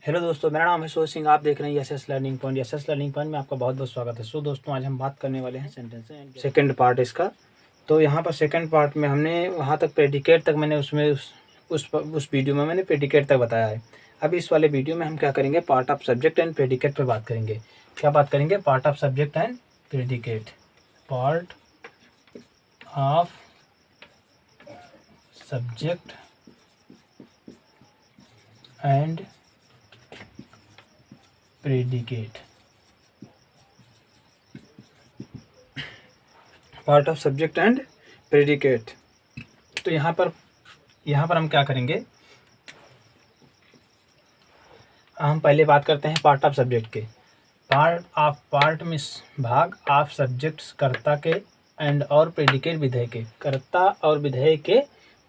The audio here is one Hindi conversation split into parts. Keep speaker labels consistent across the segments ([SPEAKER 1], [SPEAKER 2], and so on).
[SPEAKER 1] हेलो दोस्तों, मेरा नाम है सोच सिंह। आप देख रहे हैं SS learning point. SS learning point में आपका बहुत बहुत स्वागत है। सो दोस्तों, आज हम बात करने वाले हैं सेंटेंस सेकंड पार्ट इसका। तो यहाँ पर सेकंड पार्ट में हमने वहाँ तक प्रेडिकेट तक मैंने उसमें उस वीडियो में मैंने प्रेडिकेट तक बताया है। अभी इस वाले वीडियो में हम क्या करेंगे, part of subject and predicate पर बात करेंगे। क्या बात करेंगे? Part of subject and predicate. Part of subject and predicate. Part of subject and predicate. तो यहाँ पर हम क्या करेंगे, हम पहले बात करते हैं पार्ट ऑफ सब्जेक्ट के। पार्ट मीन्स भाग, ऑफ सब्जेक्ट्स कर्ता के, एंड और प्रेडिकेट विधेय के, कर्ता और विधेय के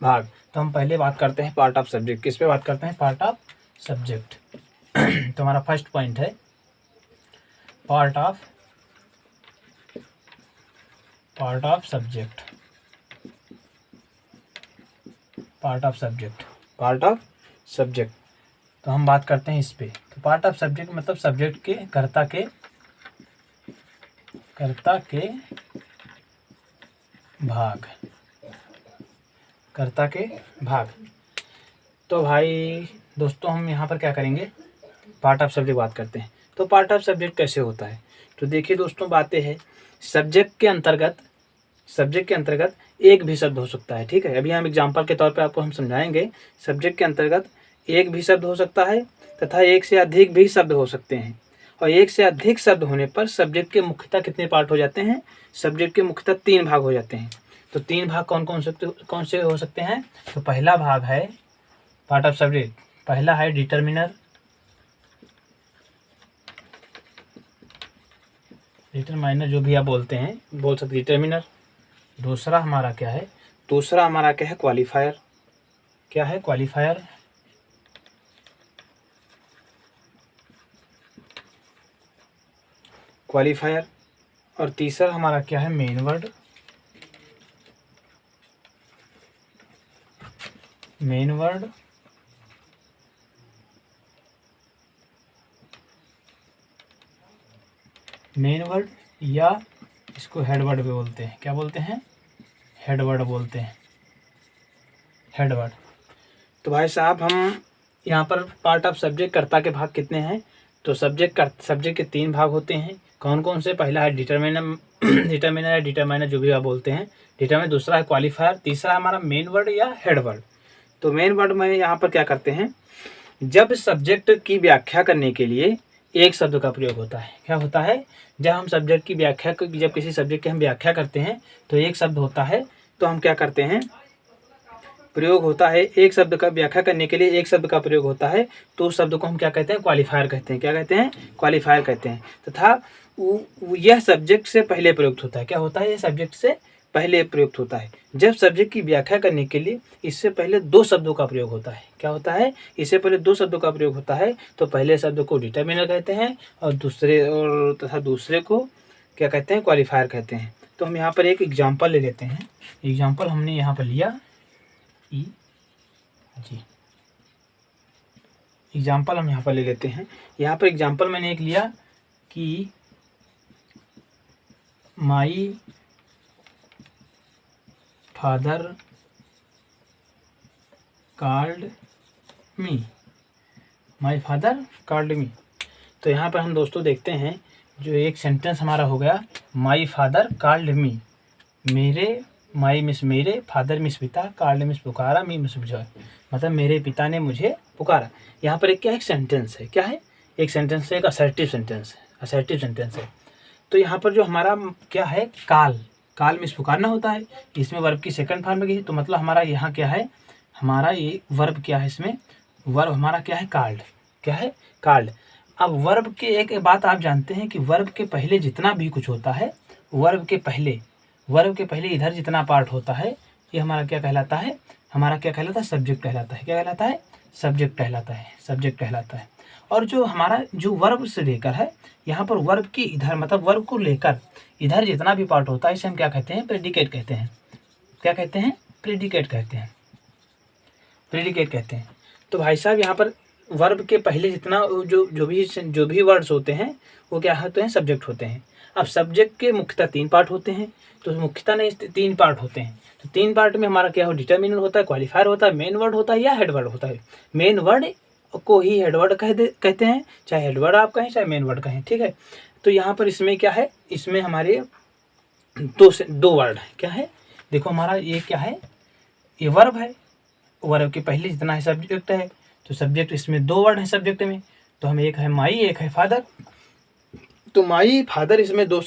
[SPEAKER 1] भाग। तो हम पहले बात करते हैं पार्ट ऑफ सब्जेक्ट। किस पे बात करते हैं? Part of subject. तो हमारा फर्स्ट पॉइंट है part of subject. Part of subject. तो हम बात करते हैं इस पे। तो पार्ट ऑफ सब्जेक्ट मतलब सब्जेक्ट के, कर्ता के भाग। कर्ता के भाग। तो भाई दोस्तों, हम यहाँ पर क्या करेंगे, पार्ट ऑफ सब्जेक्ट बात करते हैं। तो पार्ट ऑफ सब्जेक्ट कैसे होता है? तो देखिए दोस्तों, बातें हैं सब्जेक्ट के अंतर्गत एक भी शब्द हो सकता है। ठीक है, अभी हम एग्जांपल के तौर पे आपको हम समझाएंगे। सब्जेक्ट के अंतर्गत एक भी शब्द हो सकता है तथा एक से अधिक भी शब्द हो सकते हैं। और एक से अधिक शब्द होने पर सब्जेक्ट के मुख्यतः कितने पार्ट हो जाते हैं? सब्जेक्ट के मुख्यतः 3 भाग हो जाते हैं। तो 3 भाग कौन से हो सकते हैं? तो पहला भाग है पार्ट ऑफ सब्जेक्ट, पहला है डिटरमिनर, जो भी आप बोल सकते डिटरमिनर। दूसरा हमारा क्या है? क्वालिफायर। क्या है? क्वालिफायर। और तीसरा हमारा क्या है? Main word. मेन वर्ड या इसको हेडवर्ड भी बोलते हैं। क्या बोलते हैं? हेडवर्ड बोलते हैं, हेडवर्ड। तो भाई साहब, हम यहाँ पर पार्ट ऑफ सब्जेक्ट कर्ता के भाग कितने हैं? तो सब्जेक्ट के 3 भाग होते हैं। कौन कौन से? पहला है डिटरमिनर जो भी आप बोलते हैं, डिटरमिनर। दूसरा है क्वालिफायर। तीसरा हमारा मेन वर्ड या हेडवर्ड। तो मेन वर्ड में यहाँ पर क्या करते हैं, जब सब्जेक्ट की व्याख्या करने के लिए एक शब्द का प्रयोग होता है। क्या होता है? जब हम सब्जेक्ट की व्याख्या, जब किसी सब्जेक्ट की हम व्याख्या करते हैं तो एक शब्द होता है। तो हम क्या करते हैं, प्रयोग होता है एक शब्द का, व्याख्या करने के लिए एक शब्द का प्रयोग होता है। तो उस शब्द को हम क्या कहते हैं? क्वालिफायर कहते हैं। क्या कहते हैं? क्वालिफायर कहते हैं। तथा यह सब्जेक्ट से पहले प्रयुक्त होता है। क्या होता है? यह सब्जेक्ट से पहले प्रयुक्त होता है। जब सब्जेक्ट की व्याख्या करने के लिए इससे पहले 2 शब्दों का प्रयोग होता है। क्या होता है? इससे पहले 2 शब्दों का प्रयोग होता है। तो पहले शब्द को डिटरमिनर कहते हैं और दूसरे को क्या कहते हैं? क्वालिफायर कहते हैं। तो हम यहाँ पर एक एग्जाम्पल ले लेते हैं। एग्जाम्पल हमने यहाँ पर लिया एग्जाम्पल हम यहाँ पर ले लेते हैं। यहाँ पर एग्जाम्पल मैंने एक लिया कि माई फादर कॉल्ड मी। तो यहाँ पर हम दोस्तों देखते हैं, जो एक सेंटेंस हमारा हो गया, my father called me. My miss मेरे, फादर मिस पिता, कॉल्ड मिस पुकारा, मी मिस बुझाया, मतलब मेरे पिता ने मुझे पुकारा। यहाँ पर एक क्या है? एक सेंटेंस है। क्या है? एक सेंटेंस है, एक असर्टिव सेंटेंस है। तो यहाँ पर जो हमारा क्या है, काल मिस पुकारना होता है। इसमें वर्ब की सेकंड फॉर्म में गई है। तो मतलब हमारा यहाँ क्या है, हमारा ये वर्ब क्या है, इसमें वर्ब हमारा क्या है? कॉल्ड। क्या है? कॉल्ड। अब वर्ब के एक बात आप जानते हैं कि वर्ब के पहले जितना भी कुछ होता है, वर्ब के पहले इधर जितना पार्ट होता है, ये हमारा क्या कहलाता है? सब्जेक्ट कहलाता है। क्या कहलाता है? सब्जेक्ट कहलाता है। और जो हमारा जो वर्ब से लेकर है, यहाँ पर वर्ब की इधर मतलब वर्ब को लेकर इधर जितना भी पार्ट होता है, इसे हम क्या कहते हैं? प्रेडिकेट कहते हैं। क्या कहते हैं? प्रेडिकेट कहते हैं। तो भाई साहब, यहाँ पर वर्ब के पहले जितना जो भी वर्ड्स होते हैं वो क्या होते हैं, सब्जेक्ट होते हैं। अब सब्जेक्ट के मुख्यतः 3 पार्ट होते हैं, तो मुख्यतः नहीं 3 पार्ट होते हैं। तो 3 पार्ट में हमारा क्या हो, डिटर्मिनर होता है, क्वालिफायर होता है, मेन वर्ड होता है या हेड वर्ड होता है। मेन वर्ड को ही हेड वर्ड कहते हैं, चाहे हेड वर्ड आप कहें चाहे मेन वर्ड कहें, ठीक है। तो यहाँ पर इसमें क्या है, इसमें हमारे 2 वर्ड है, क्या है, देखो हमारा ये क्या है, ये वर्ब है, वर्ब के पहले जितना है सब्जेक्ट है, तो सब्जेक्ट इसमें 2 वर्ड है सब्जेक्ट में, तो हम एक है माई एक है फादर। तो माई फादर इसमें 2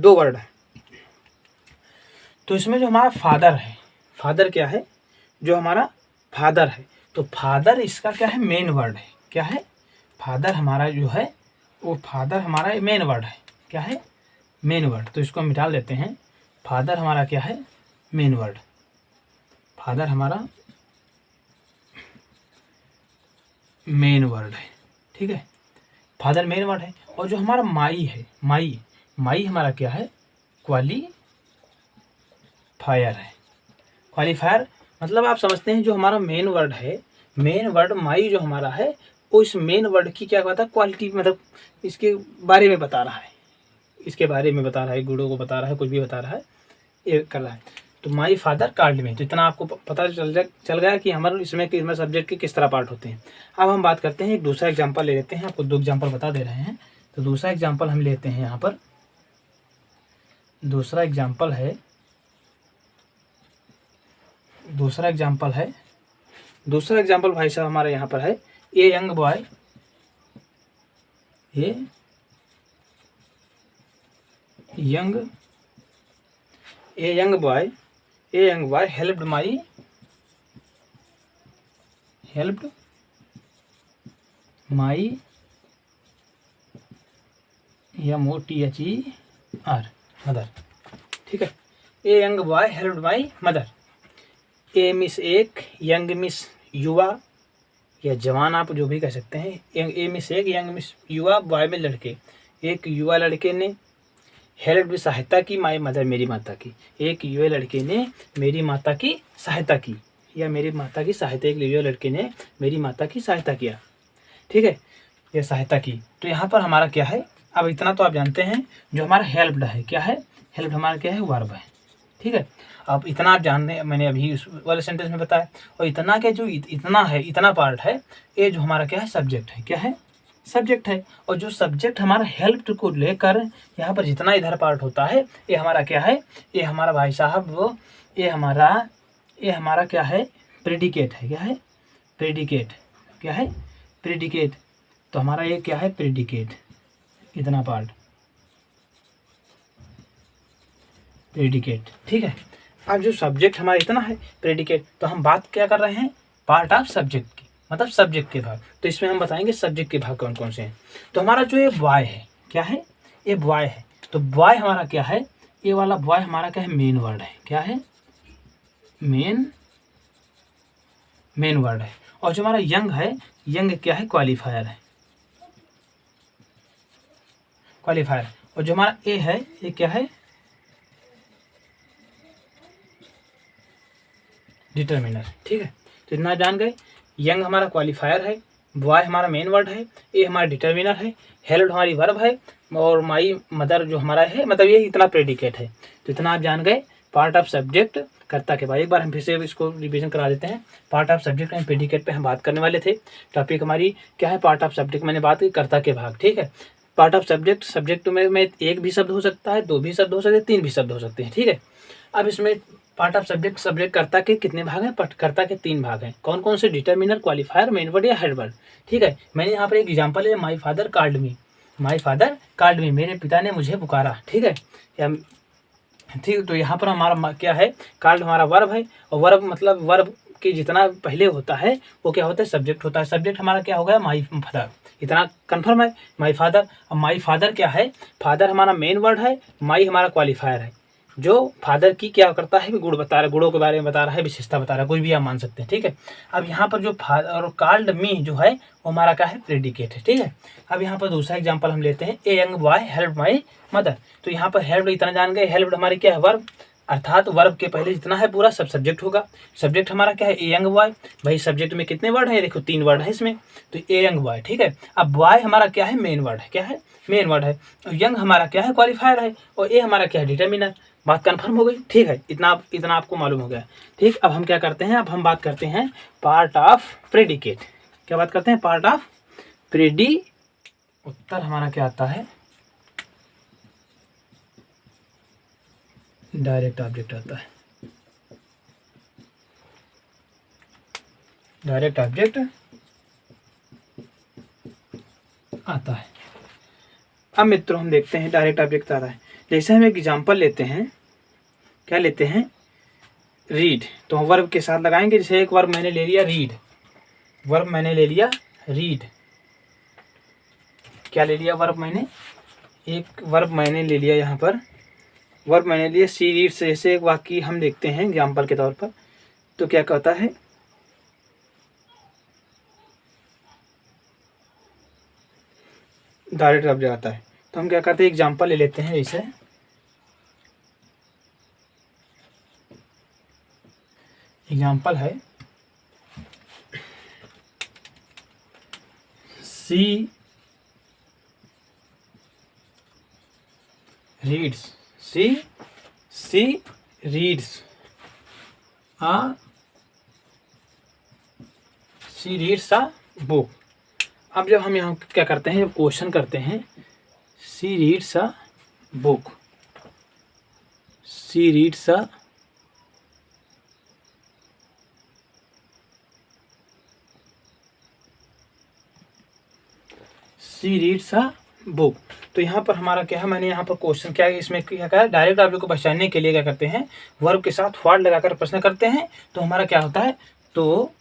[SPEAKER 1] वर्ड है। तो इसमें जो हमारा फादर है, फादर क्या है, जो हमारा फादर है, तो फादर इसका क्या है, मेन वर्ड है, क्या है, फादर हमारा जो है वो फादर हमारा मेन वर्ड है, क्या है, मेन वर्ड। तो इसको हम मिटा देते हैं, फादर हमारा क्या है, मेन वर्ड, फादर हमारा मेन वर्ड है, ठीक है, फादर मेन वर्ड है। और जो हमारा माई है, माई हमारा क्या है, क्वालिफायर है। क्वालिफायर मतलब आप समझते हैं, जो हमारा मेन वर्ड है, मेन वर्ड माई जो हमारा है, वो इस मेन वर्ड की क्या कहता है, क्वालिटी, मतलब इसके बारे में बता रहा है, इसके बारे में बता रहा है, गुणों को बता रहा है, कुछ भी बता रहा है, ये कर रहा है। तो माई फादर कार्ड में, तो इतना आपको पता चल गया कि हमारे इसमें सब्जेक्ट के किस तरह पार्ट होते हैं। अब हम बात करते हैं, एक दूसरा एग्जांपल ले लेते हैं, आपको 2 एग्जांपल बता दे रहे हैं। तो दूसरा एग्जांपल हम लेते हैं, यहाँ पर दूसरा एग्जांपल है, दूसरा एग्जांपल भाई साहब हमारे यहाँ पर है, a young boy helped my MOTHER mother, ठीक है। A young boy helped my mother. A miss एक, यंग मिस युवा या जवान, आप जो भी कह सकते हैं। ए मिस एक, यंग मिस युवा, बॉय में लड़के, एक युवा लड़के ने हेल्प भी सहायता की, माई मदर मेरी माता की, एक युवा लड़के ने मेरी माता की सहायता की, या मेरी माता की सहायता, एक युवा लड़के ने मेरी माता की सहायता किया, ठीक है, यह सहायता की। तो यहाँ पर हमारा क्या है, अब इतना तो आप जानते हैं, जो हमारा हेल्प्ड है, क्या है, हेल्प हमारा क्या है, वर्ब है, ठीक है। अब इतना आप जानने, मैंने अभी उस वाले सेंटेंस में बताया। और इतना के जो इतना है, इतना पार्ट है, ये जो हमारा क्या है, सब्जेक्ट है, क्या है, सब्जेक्ट है। और जो सब्जेक्ट हमारा हेल्प्ड को लेकर यहाँ पर जितना इधर पार्ट होता है, ये हमारा क्या है, ये हमारा भाई साहब वो ये हमारा क्या है, प्रेडिकेट है, क्या है, प्रेडिकेट, क्या है, प्रेडिकेट। तो हमारा ये क्या है, प्रेडिकेट, इतना पार्ट प्रेडिकेट, ठीक है। अब जो सब्जेक्ट हमारा इतना है, प्रेडिकेट, तो हम बात क्या कर रहे हैं, पार्ट ऑफ सब्जेक्ट की, मतलब सब्जेक्ट के भाग। तो इसमें हम बताएंगे सब्जेक्ट के भाग कौन कौन से हैं। तो हमारा जो ये बॉय है, क्या है, ये बॉय है। तो बॉय हमारा क्या है, ये वाला बॉय हमारा क्या है, मेन वर्ड है, क्या है, मेन वर्ड है। और जो हमारा यंग है, यंग क्या है, क्वालिफायर है, क्वालिफायर। और जो हमारा ए है, ये क्या है, डिटर्मिनर, ठीक है। तो इतना जान गए, यंग हमारा क्वालिफायर है, बॉय हमारा मेन वर्ड है, ए हमारा डिटर्मिनर है, हेल्प्ड हमारी वर्ब है, और माई मदर जो हमारा है, मतलब ये इतना प्रेडिकेट है। तो इतना आप जान गए पार्ट ऑफ सब्जेक्ट, कर्ता के बाद। एक बार हम फिर से इसको रिवीजन करा देते हैं। Part of subject and predicate पे हम बात करने वाले थे। टॉपिक हमारी क्या है, पार्ट ऑफ सब्जेक्ट, मैंने बात की कर्ता के भाग, ठीक है। पार्ट ऑफ सब्जेक्ट में एक भी शब्द हो सकता है, 2 भी शब्द हो सकते हैं, 3 भी शब्द हो सकते हैं, ठीक है। अब इसमें पार्ट ऑफ सब्जेक्ट कर्ता के कितने भाग हैं, कर्ता के 3 भाग हैं। कौन कौन से, डिटर्मिनर, क्वालिफायर, मेन वर्ड या हेड वर्ड, ठीक है। मैंने यहाँ पर एक एग्जांपल है, माई फादर कॉल्ड मी, मेरे पिता ने मुझे पुकारा, ठीक है, ठीक। तो यहाँ पर हमारा क्या है, कॉल्ड हमारा वर्ब है, और वर्ब मतलब वर्ब के जितना पहले होता है वो क्या होता है, सब्जेक्ट होता है। सब्जेक्ट हमारा क्या हो गया, माई फादर, इतना कंफर्म है, माई फादर। अब माई फादर क्या है, फादर हमारा मेन वर्ड है, माई हमारा क्वालिफायर है, जो फादर की क्या करता है, गुण बता रहा है, गुणों के बारे में बता रहा है, विशेषता बता रहा है, कोई भी आप मान सकते हैं, ठीक है। अब यहाँ पर जो फादर कॉल्ड मी जो है वो हमारा क्या है, प्रेडिकेट है, ठीक है। अब यहाँ पर दूसरा एग्जांपल हम लेते हैं, a young boy helped my mother. तो यहाँ पर हेल्प्ड इतना जान गए, हेल्प्ड हमारी क्या है, वर्ब, अर्थात वर्ब के पहले जितना है पूरा सब सब्जेक्ट होगा। सब्जेक्ट हमारा क्या है, ए यंग बॉय। भाई सब्जेक्ट में कितने वर्ड हैं, देखो 3 वर्ड है इसमें, तो ए यंग बॉय, ठीक है। अब बॉय हमारा क्या है, मेन वर्ड है, क्या है, मेन वर्ड है। यंग हमारा क्या है, क्वालिफायर है, और ए हमारा क्या है, डिटर्मिनर। बात कन्फर्म हो गई, ठीक है, इतना आपको मालूम हो गया, ठीक। अब हम क्या करते हैं, अब हम बात करते हैं पार्ट ऑफ प्रेडिकेट। क्या बात करते हैं, पार्ट ऑफ प्रेडी। उत्तर हमारा क्या आता है, डायरेक्ट ऑब्जेक्ट आता है, डायरेक्ट ऑब्जेक्ट आता है। अब मित्रों हम देखते हैं डायरेक्ट ऑब्जेक्ट आ रहा है। जैसे हम एक एग्जांपल लेते हैं, क्या लेते हैं, रीड, तो हम वर्ब के साथ लगाएंगे। जैसे एक वर्ब मैंने ले लिया रीड, वर्ब मैंने ले लिया रीड, क्या ले लिया वर्ब मैंने, एक वर्ब मैंने ले लिया, यहाँ पर वर्ब मैंने लिया सी रीड से। जैसे एक वाक्य हम देखते हैं एग्जाम्पल के तौर पर, तो क्या कहता है, डायरेक्ट ऑब्जेक्ट आता है। तो हम क्या करते हैं, एग्जाम्पल ले लेते हैं। जैसे एग्जाम्पल है she reads, she reads a book. अब जब हम यहाँ क्या करते हैं, जब क्वेश्चन करते हैं, she reads a book, she reads a book, तो यहाँ पर हमारा क्या है, मैंने यहाँ पर क्वेश्चन क्या है, इसमें क्या है, डायरेक्ट ऑब्जेक्ट को पहचानने के लिए क्या करते हैं, वर्ब के साथ व्हाट लगाकर प्रश्न करते हैं, तो हमारा क्या होता है, तो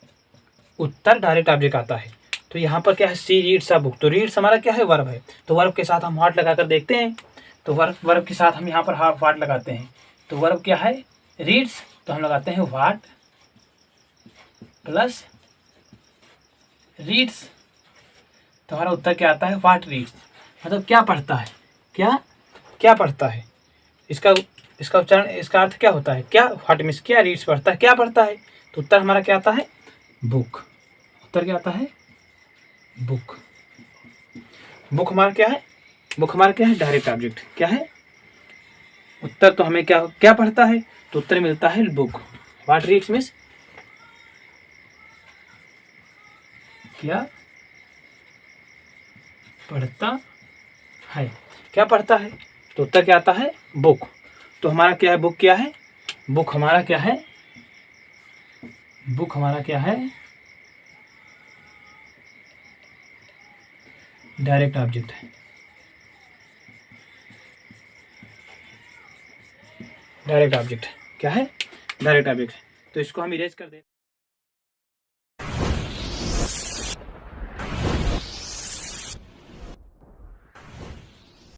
[SPEAKER 1] उत्तर डायरेक्ट ऑब्जेक्ट आता है। तो यहाँ पर क्या है, सी रीड्स अ बुक, तो रीड्स हमारा क्या है, वर्ब है, तो वर्ब के साथ हम व्हाट लगाकर देखते हैं, तो वर्ब के साथ हम यहाँ पर व्हाट लगाते हैं, तो वर्ब क्या है, रीड्स, तो हम लगाते हैं व्हाट प्लस रीड्स, तो हमारा उत्तर क्या आता है, व्हाट रीड्स, मतलब क्या पढ़ता है, क्या पढ़ता है, इसका उच्चारण, इसका अर्थ क्या होता है, क्या, व्हाट मीन्स क्या, रीड्स पढ़ता है, क्या पढ़ता है, तो उत्तर हमारा क्या आता है, बुक। उत्तर क्या आता है, बुक। बुक हमारा क्या है, बुक हमारा क्या है, डायरेक्ट ऑब्जेक्ट, क्या है, उत्तर तो हमें क्या पढ़ता है, तो उत्तर मिलता है बुक। व्हाट रीड्स मीन्स क्या पढ़ता है, क्या पढ़ता है, तो उत्तर क्या आता है, बुक। तो हमारा क्या है, बुक क्या है, बुक हमारा क्या है, बुक हमारा क्या है, डायरेक्ट ऑब्जेक्ट है, डायरेक्ट ऑब्जेक्ट क्या है, डायरेक्ट ऑब्जेक्ट है। तो इसको हम इरेज कर दें।